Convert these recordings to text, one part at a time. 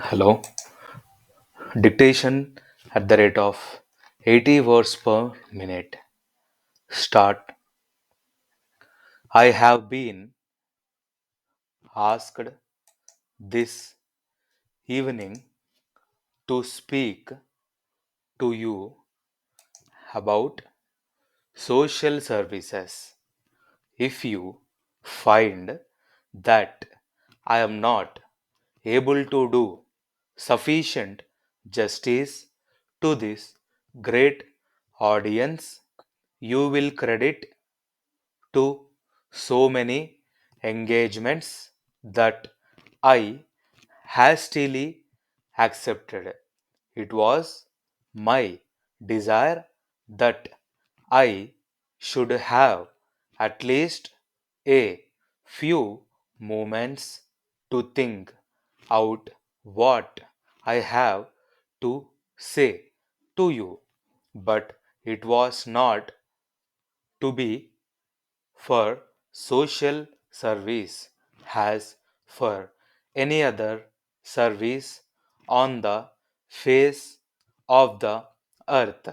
Hello. Dictation at the rate of 80 words per minute. Start. I have been asked this evening to speak to you about social services. If you find that I am not able to do sufficient justice to this great audience, you will credit to so many engagements that I hastily accepted. It was my desire that I should have at least a few moments to think out what I have to say to you, but it was not to be for social service as for any other service on the face of the earth.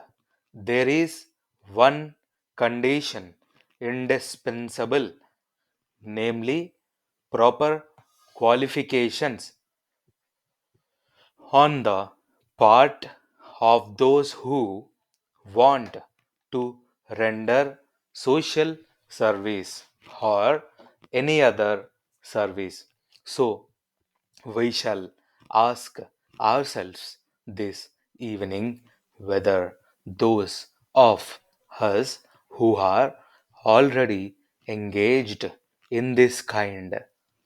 There is one condition indispensable, namely proper qualifications on the part of those who want to render social service or any other service. So, we shall ask ourselves this evening whether those of us who are already engaged in this kind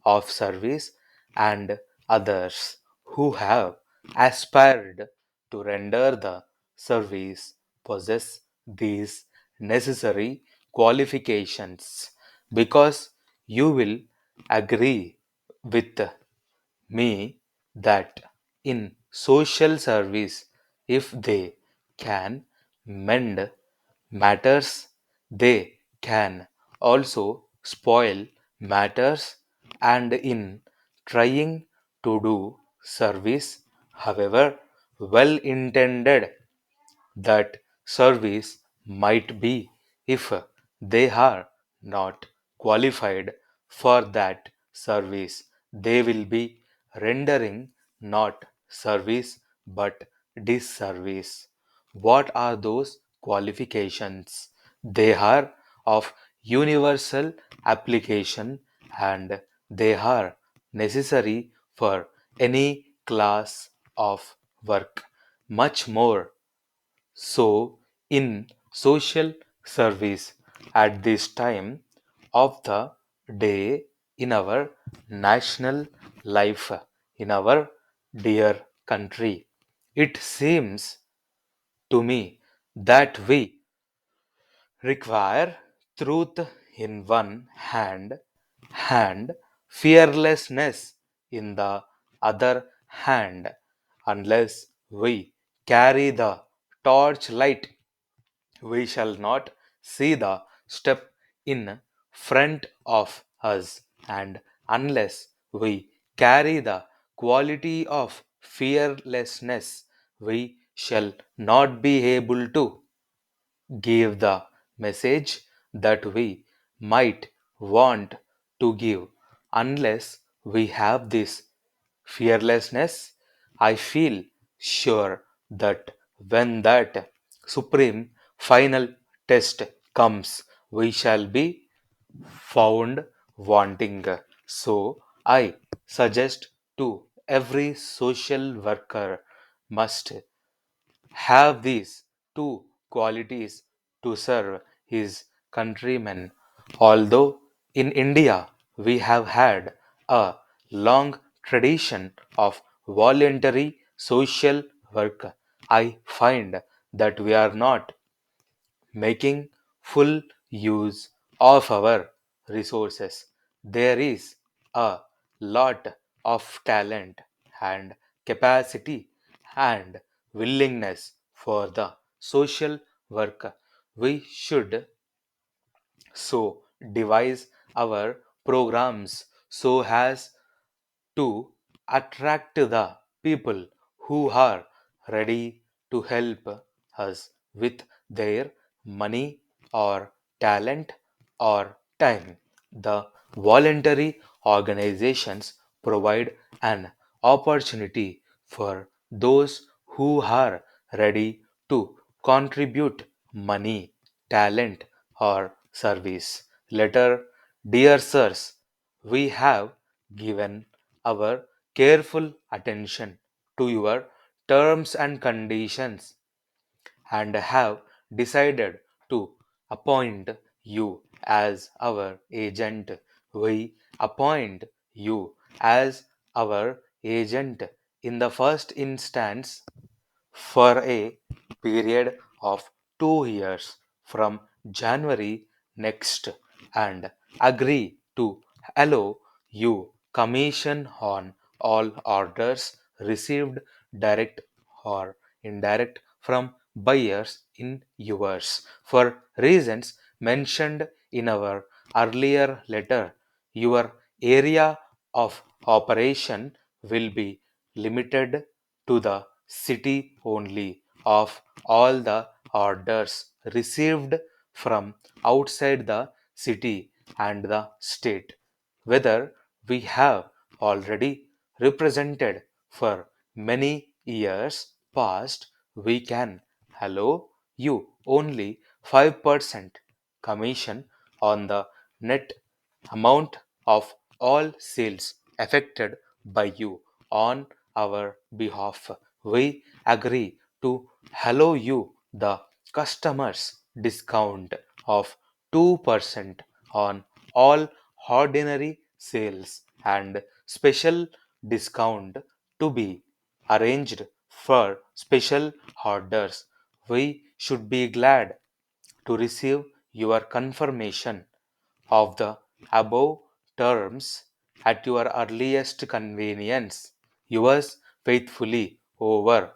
of service and others who have aspired to render the service possess these necessary qualifications, because you will agree with me that in social service, if they can mend matters, they can also spoil matters, and in trying to do service, however well intended that service might be, if they are not qualified for that service, they will be rendering not service but disservice. What are those qualifications? They are of universal application, and they are necessary for any class of work. Much more so in social service at this time of the day in our national life, in our dear country. It seems to me that we require truth in one hand and fearlessness in the other hand. Unless we carry the torchlight, we shall not see the step in front of us, and unless we carry the quality of fearlessness, we shall not be able to give the message that we might want to give. Unless we have this fearlessness, I feel sure that when that supreme final test comes, we shall be found wanting. So, I suggest to every social worker must have these two qualities to serve his countrymen. Although in India we have had a long tradition of voluntary social work, I find that we are not making full use of our resources. There is a lot of talent and capacity and willingness for the social work. We should so devise our programs so as to attract the people who are ready to help us with their money or talent or time. The voluntary organizations provide an opportunity for those who are ready to contribute money, talent, or service. Letter, dear sirs, we have given our careful attention to your terms and conditions and have decided to appoint you as our agent. We appoint you as our agent in the first instance for a period of 2 years from January next and agree to allow you commission on all orders received direct or indirect from buyers in yours. For reasons mentioned in our earlier letter, your area of operation will be limited to the city only. Of all the orders received from outside the city and the state, whether we have already represented for many years past, we can allow you only 5% commission on the net amount of all sales effected by you on our behalf. We agree to allow you the customer's discount of 2% on all ordinary sales and special discount to be arranged for special orders. We should be glad to receive your confirmation of the above terms at your earliest convenience. Yours faithfully, over.